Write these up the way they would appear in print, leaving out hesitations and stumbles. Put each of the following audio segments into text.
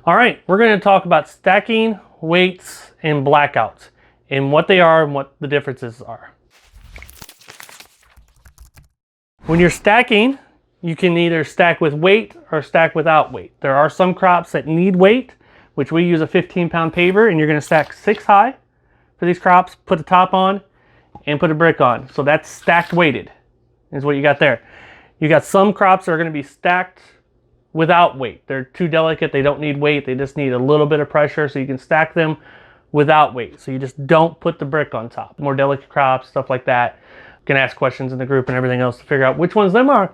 All right, we're going to talk about stacking, weights, and blackouts, and what they are and what the differences are. When you're stacking, you can either stack with weight or stack without weight. There are some crops that need weight, which we use a 15-pound paver, and you're going to stack 6 high for these crops, put the top on, and put a brick on. So that's stacked weighted, is what you got there. You got some crops that are going to be stacked without weight. They're too delicate, they don't need weight, they just need a little bit of pressure, so you can stack them without weight. So you just don't put the brick on top. More delicate crops, stuff like that. You can ask questions in the group and everything else to figure out which ones them are.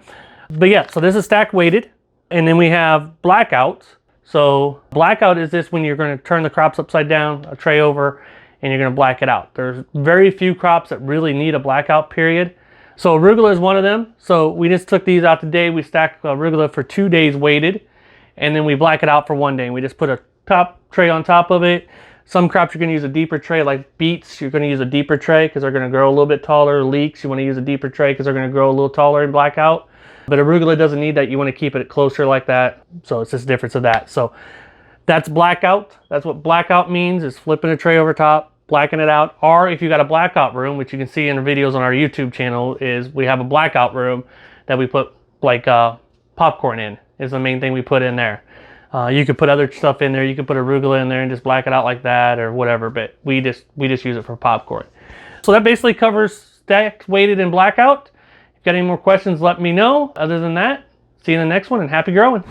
But yeah, so this is stack weighted. And then we have blackout. So blackout is this when you're going to turn the crops upside down, a tray over, and you're going to black it out. There's very few crops that really need a blackout period. So arugula is one of them. So we just took these out today. We stacked arugula for 2 days weighted, and then we black it out for 1 day. And we just put a top tray on top of it. Some crops you're going to use a deeper tray, like beets. You're going to use a deeper tray because they're going to grow a little bit taller. Leeks, you want to use a deeper tray because they're going to grow a little taller in blackout. But arugula doesn't need that. You want to keep it closer like that. So it's just a difference of that. So that's blackout. That's what blackout means, is flipping a tray over top, blacking it out. Or if you got a blackout room, which you can see in the videos on our YouTube channel, is we have a blackout room that we put like popcorn in, is the main thing we put in there. You could put other stuff in there. You could put arugula in there and just black it out like that or whatever, but we just use it for popcorn. So that basically covers stacked, weighted, and blackout. If you got any more questions, let me know. Other than that, see you in the next one, and happy growing.